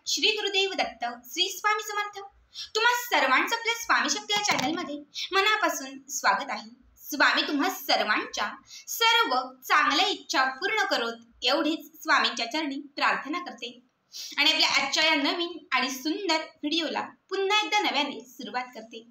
श्री गुरुदेव दत्त, श्री स्वामी समर्थ। तुम्हा सर्वांचं आपल्या स्वामी शक्ती या चॅनलमध्ये मनापासून स्वागत आहे। स्वामी तुम्हा सर्वांच्या सर्व चांगल्या इच्छा पूर्ण करोत एवढीच स्वामींच्या चरणी प्रार्थना करते आणि आपल्या आजच्या या नवीन आणि सुंदर व्हिडिओला पुन्हा एकदा नव्याने सुरुवात करते।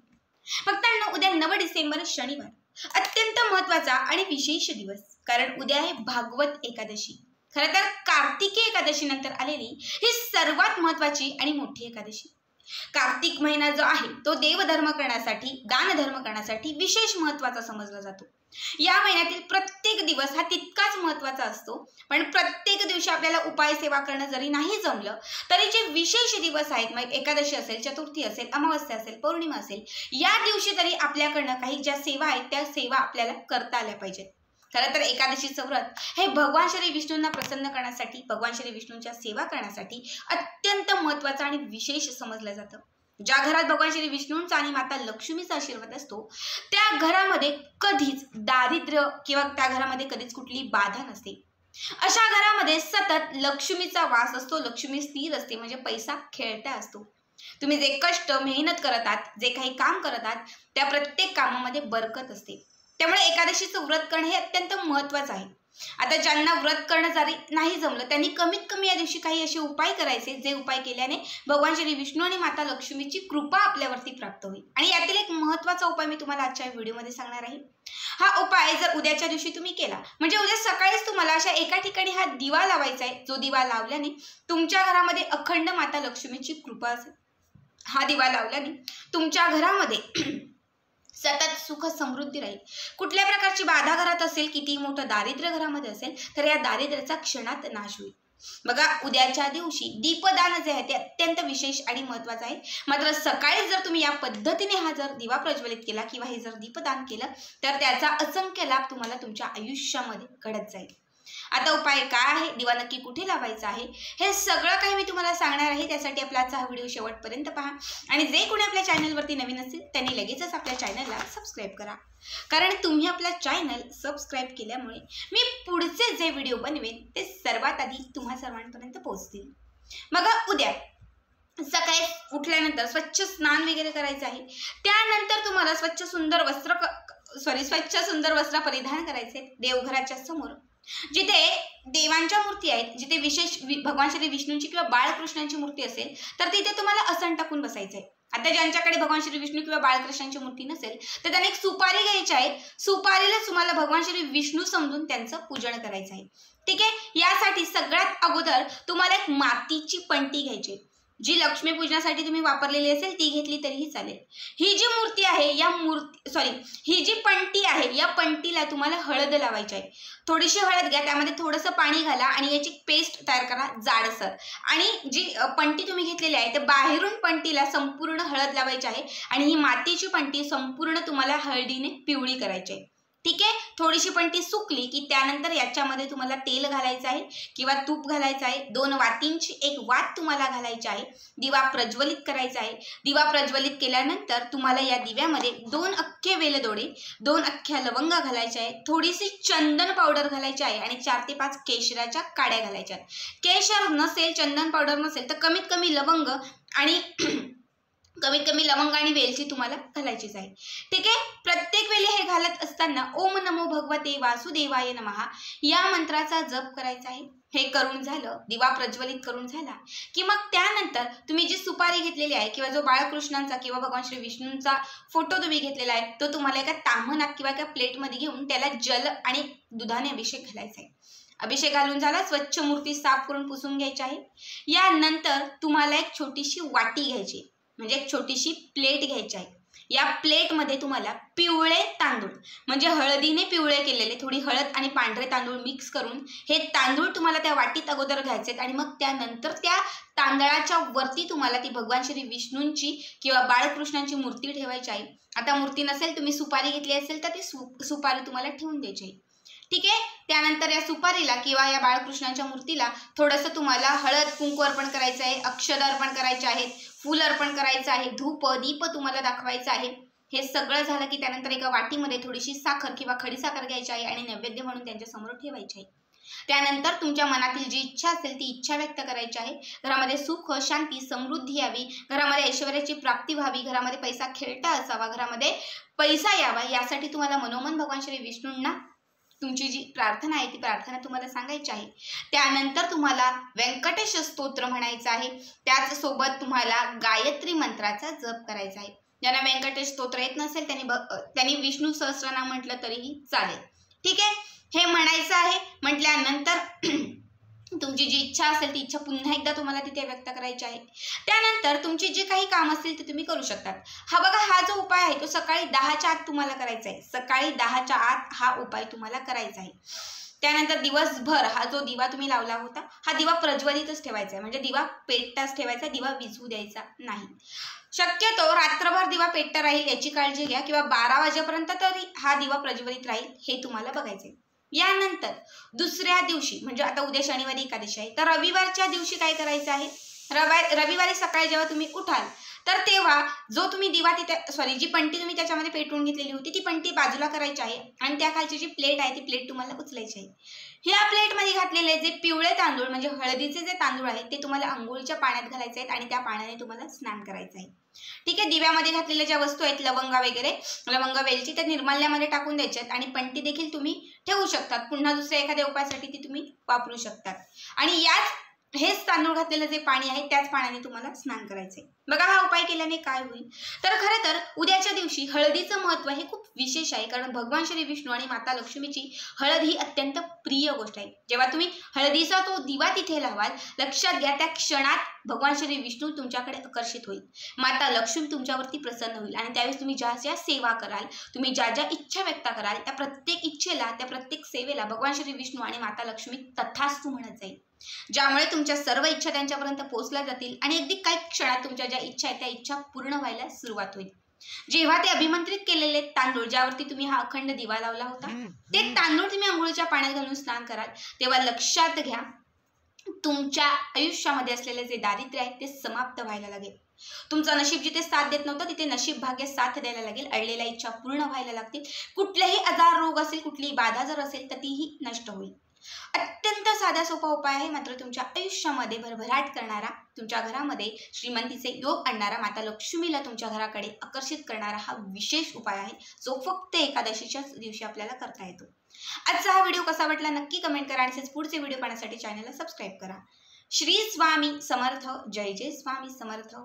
भक्तांनो, उद्या 9 डिसेंबर शनिवार अत्यंत महत्त्वाचा आणि विशेष दिवस, कारण उद्या आहे भागवत एकादशी। खरं तर कार्तिकी एकादशी नंतर आलेली ही सर्वात महत्त्वाची आणि मोठी एकादशी। कार्तिक महिना जो आहे तो देवधर्म करण्यासाठी, दानधर्म करण्यासाठी विशेष महत्त्वाचा समजला जातो। या महिन्यातील प्रत्येक दिवस हा तितकाच महत्त्वाचा असतो, पण प्रत्येक दिवशी आपल्याला उपाय सेवा करणं जरी नाही जमलं तरी जे विशेष दिवस आहेत, मग एकादशी असेल, चतुर्थी असेल, अमावस्या असेल, पौर्णिमा असेल, या दिवशी तरी आपल्याकडनं काही ज्या सेवा आहेत त्या सेवा आपल्याला करता आल्या पाहिजेत। खरं तर एकादशीचं व्रत हे भगवान श्री विष्णूंना प्रसन्न करण्यासाठी, भगवान श्री विष्णूंच्या सेवा करण्यासाठी अत्यंत महत्त्वाचं आणि विशेष समजलं जातं। ज्या घरात भगवान श्री विष्णूंचा आणि माता लक्ष्मीचा आशीर्वाद असतो त्या घरामध्ये कधीच दारिद्र्य किंवा त्या घरामध्ये कधीच कुठली बाधा नसते। अशा घरामध्ये सतत लक्ष्मीचा वास असतो, लक्ष्मी स्थिर असते, म्हणजे पैसा खेळता असतो। तुम्ही जे कष्ट मेहनत करत आहात, जे काही काम करत आहात, त्या प्रत्येक कामामध्ये बरकत असते। त्यामुळे एकादशीचं व्रत करणं हे अत्यंत महत्त्वाचं आहे। आता ज्यांना व्रत करणं जरी नाही जमलं त्यांनी कमीत कमी या दिवशी काही असे उपाय करायचे, जे उपाय केल्याने भगवान श्री विष्णू आणि माता लक्ष्मीची कृपा आपल्यावरती प्राप्त होईल। आणि यातील एक महत्त्वाचा उपाय मी तुम्हाला आजच्या व्हिडिओमध्ये सांगणार आहे। हा उपाय जर उद्याच्या दिवशी तुम्ही केला, म्हणजे उद्या सकाळीच तुम्हाला अशा एका ठिकाणी हा दिवा लावायचा आहे, जो दिवा लावल्याने तुमच्या घरामध्ये अखंड माता लक्ष्मीची कृपा असेल। हा दिवा लावल्याने तुमच्या घरामध्ये सतत सुख समृद्धी राहील। कुठल्या प्रकारची बाधा घरात असेल, किती मोठं दारिद्र्य घरामध्ये असेल, तर या दारिद्र्याचा क्षणात नाश होईल। बघा, उद्याच्या दिवशी दीपदान जे आहे ते अत्यंत विशेष आणि महत्त्वाचं आहे। मात्र सकाळी जर तुम्ही या पद्धतीने हा जर दिवा प्रज्वलित केला किंवा हे जर दीपदान केलं तर त्याचा असंख्य लाभ तुम्हाला तुमच्या आयुष्यामध्ये घडत जाईल। आता उपाय काय आहे, दिवा नक्की कुठे लावायचा आहे, हे सगळं काही मी तुम्हाला सांगणार आहे। त्यासाठी आपला आजचा हा व्हिडिओ शेवटपर्यंत पहा आणि जे कोणी आपल्या चॅनलवरती नवीन असतील त्यांनी लगेचच आपल्या चॅनलला सबस्क्राईब करा, कारण तुम्ही आपला चॅनल सबस्क्राईब केल्यामुळे मी पुढचे जे व्हिडिओ बनवेन ते सर्वात आधी तुम्हा सर्वांपर्यंत पोहोचतील। मग उद्या सकाळी उठल्यानंतर स्वच्छ स्नान वगैरे करायचं आहे। त्यानंतर तुम्हाला स्वच्छ सुंदर वस्त्र परिधान करायचे। देवघराच्या समोर जिथे देवांच्या मूर्ती आहेत, जिथे विशेष भगवान श्री विष्णूंची किंवा बाळकृष्णांची मूर्ती असेल तर तिथे तुम्हाला आसन टाकून बसायचं आहे। आता ज्यांच्याकडे भगवान श्री विष्णू किंवा बाळकृष्णांची मूर्ती नसेल तर त्यांनी एक सुपारी घ्यायची आहे। सुपारीला तुम्हाला भगवान श्री विष्णू समजून त्यांचं पूजन करायचं आहे। ठीक आहे, यासाठी सगळ्यात अगोदर तुम्हाला एक मातीची पंटी घ्यायची, जी लक्ष्मी पूजनासाठी तुम्ही वापरलेली असेल ती घेतली तरीही चालेल। ही जी मूर्ती आहे ही जी पंटी आहे या पंटीला तुम्हाला हळद लावायची आहे। थोडीशी हळद घ्या, त्यामध्ये थोडंसं पाणी घाला आणि याची पेस्ट तयार करा जाडसर। आणि जी पंटी तुम्ही घेतलेली आहे ते बाहेरून पंटीला संपूर्ण हळद लावायची आहे आणि ही मातीची पंटी संपूर्ण तुम्हाला हळदीने पिवळी करायची आहे। ठीक आहे, थोडीशी पंटी सुकली की त्यानंतर याच्यामध्ये तुम्हाला तेल घालायचं आहे किंवा तूप घालायचं आहे। 2 वातींची एक वात तुम्हाला घालायची आहे। दिवा प्रज्वलित करायचा आहे। दिवा प्रज्वलित केल्यानंतर तुम्हाला या दिव्यामध्ये 2 अख्खे वेलदोडे, 2 अख्ख्या लवंगा घालायच्या आहे, थोडीशी चंदन पावडर घालायची आहे आणि 4 ते 5 केशराच्या काड्या घालायच्या आहेत। केशर नसेल, चंदन पावडर नसेल तर कमीत कमी लवंग आणि वेलची तुम्हाला घालायचीच आहे। ठीक आहे, प्रत्येक वेळी हे घालत असताना ओम नमो भगवते वासुदेवाय नमः या मंत्राचा जप करायचा आहे। हे करून झालं, दिवा प्रज्वलित करून झाला की मग त्यानंतर तुम्ही जी सुपारी घेतलेली आहे किंवा जो बाळकृष्णांचा किंवा भगवान श्री विष्णूंचा फोटो तुम्ही घेतलेला आहे तो तुम्हाला एका ताम्हणात किंवा एका प्लेटमध्ये घेऊन त्याला जल आणि दुधाने अभिषेक घालायचा आहे। अभिषेक घालून झाला, स्वच्छ मूर्ती साफ करून पुसून घ्यायची आहे। यानंतर तुम्हाला एक छोटीशी वाटी घ्यायची, म्हणजे एक छोटीशी प्लेट घ्यायची आहे। या प्लेटमध्ये तुम्हाला पिवळे तांदूळ, म्हणजे हळदीने पिवळे केलेले, थोडी हळद आणि पांढरे तांदूळ मिक्स करून हे तांदूळ तुम्हाला त्या वाटीत अगोदर घ्यायचे आणि मग त्यानंतर त्या तांदळाच्या वरती तुम्हाला ती भगवान श्री विष्णूंची किंवा बाळकृष्णांची मूर्ती ठेवायची आहे। आता मूर्ती नसेल, तुम्ही सुपारी घेतली असेल तर ती सुपारी तुम्हाला ठेवून द्यायची आहे। ठीक आहे, त्यानंतर या सुपारीला किंवा या बाळकृष्णांच्या मूर्तीला थोडंसं तुम्हाला हळद कुंकू अर्पण करायचं आहे, अक्षत अर्पण करायचे आहेत, फूल अर्पण करायचं आहे, धूप दीप तुम्हाला दाखवायचं आहे। हे सगळं झालं की त्यानंतर एका वाटीमध्ये थोडीशी साखर किंवा खडी साखर घ्यायची आहे आणि नैवेद्य म्हणून त्यांच्या समोर ठेवायची आहे। त्यानंतर तुमच्या मनातील जी इच्छा असेल ती इच्छा व्यक्त करायची आहे. घरामध्ये सुख, शांती, समृद्धी यावी, घरामध्ये ऐश्वर्याची प्राप्ती व्हावी, घरामध्ये पैसा खेळता असावा, घरामध्ये पैसा यावा, यासाठी तुम्हाला मनोमन भगवान श्री विष्णूंना तुमची जी प्रार्थना आहे ती प्रार्थना तुम्हाला सांगायची आहे. त्यानंतर तुम्हाला व्यंकटेश स्तोत्र म्हणायचं आहे. त्याचसोबत तुम्हाला गायत्री मंत्राचा जप करायचा आहे. ज्यांना व्यंकटेश स्तोत्र येत नसेल त्यांनी विष्णू सहस्रनाम म्हटलं तरीही चालेल. ठीक आहे, हे म्हणायचं आहे. म्हटल्यानंतर तुमची जी इच्छा असेल ती इच्छा पुन्हा एकदा तुम्हाला तिथे व्यक्त करायची आहे. त्यानंतर तुमची जी काही काम असतील ते तुम्ही करू शकतात. हा बघा, हा जो उपाय आहे तो सकाळी 10च्या आत तुम्हाला करायचा आहे. सकाळी 10च्या आत हा उपाय तुम्हाला करायचा आहे. त्यानंतर दिवसभर हा जो दिवा तुम्ही लावला होता हा दिवा प्रज्वलितच ठेवायचा आहे. म्हणजे दिवा पेटताच ठेवायचा, दिवा विझवू द्यायचा नाही. शक्यतो रात्रभर दिवा पेटता राहील याची काळजी घ्या, किंवा 12 वाजेपर्यंत तरी हा दिवा प्रज्वलित राहील हे तुम्हाला बघायचे. यानंतर दुसऱ्या दिवशी म्हणजे आता उद्या शनिवारी एकादशी आहे, तर रविवारच्या दिवशी काय करायचं आहे, रविवारी सकाळी जेव्हा तुम्ही उठाल तर तेव्हा जो तुम्ही दिवा तिथे जी पंटी तुम्ही त्याच्यामध्ये पेटवून घेतलेली होती ती पंटी बाजूला करायची आहे आणि त्या खालची जी प्लेट आहे ती प्लेट तुम्हाला उचलायची आहे. ह्या प्लेटमध्ये घातलेले जे पिवळे तांदूळ म्हणजे हळदीचे जे तांदूळ आहेत ते तुम्हाला अंघोळीच्या पाण्यात घालायचे आहेत आणि त्या पाण्याने तुम्हाला स्नान करायचं आहे. ठीक आहे, दिव्यामध्ये घातलेल्या ज्या वस्तू आहेत लवंगा वगैरे, लवंग वेलची, त्या निर्माल्यामध्ये टाकून द्यायच्यात आणि पंटी देखील तुम्ही ठेवू शकतात. पुन्हा दुसऱ्या एखाद्या उपायासाठी ती तुम्ही वापरू शकतात. आणि हेच तांदूळ घातलेलं जे पाणी आहे त्याच पाण्याने तुम्हाला स्नान करायचंय. बघा, हा उपाय केल्याने काय होईल, तर खरं तर उद्याच्या दिवशी हळदीचं महत्त्व हे खूप विशेष आहे. कारण भगवान श्री विष्णू आणि माता लक्ष्मीची हळद ही अत्यंत प्रिय गोष्ट आहे. जेव्हा तुम्ही हळदीचा तो दिवा तिथे लावाल, लक्षात घ्या त्या क्षणात भगवान श्री विष्णू तुमच्याकडे आकर्षित होईल, माता लक्ष्मी तुमच्यावरती प्रसन्न होईल आणि त्यावेळेस तुम्ही ज्या ज्या सेवा कराल, तुम्ही ज्या ज्या इच्छा व्यक्त कराल, त्या प्रत्येक इच्छेला, त्या प्रत्येक सेवेला भगवान श्री विष्णू आणि माता लक्ष्मी तथास्तु म्हणत जाईल. ज्यामुळे तुमच्या सर्व इच्छा त्यांच्यापर्यंत पोहोचल्या जातील आणि अगदी काही क्षणात तुमच्या ज्या इच्छा आहेत त्या इच्छा पूर्ण व्हायला सुरुवात होईल. जेव्हा ते अभिमंत्रित केलेले तांदूळ ज्यावरती तुम्ही हा अखंड दिवा लावला होता ते तांदूळ तुम्ही अंघोळीच्या पाण्यात घालून स्नान कराल, तेव्हा लक्षात घ्या तुमच्या आयुष्यामध्ये असलेले जे दारिद्र्य आहे ते समाप्त व्हायला लागेल. तुमचं नशीब जिथे साथ देत नव्हतं तिथे नशीब भाग्य साथ द्यायला लागेल. अडलेल्या इच्छा पूर्ण व्हायला लागतील. कुठलेही आजार रोग असेल, कुठलीही बाधा जर असेल तर तीही नष्ट होईल. अत्यंत साधा सोपा उपाय आहे, मात्र तुमच्या आयुष्यामध्ये भरभराट करणारा, तुमच्या घरामध्ये श्रीमंतीचे योग आणणारा, माता लक्ष्मीला तुमच्या घराकडे आकर्षित करणारा हा विशेष उपाय आहे जो फक्त एकादशीच्याच दिवशी आपल्याला करता येतो. आजचा हा व्हिडिओ कसा वाटला नक्की कमेंट करा आणि पुढचे व्हिडिओ पाहण्यासाठी चॅनलला सबस्क्राईब करा. श्री स्वामी समर्थ. जय जय स्वामी समर्थ.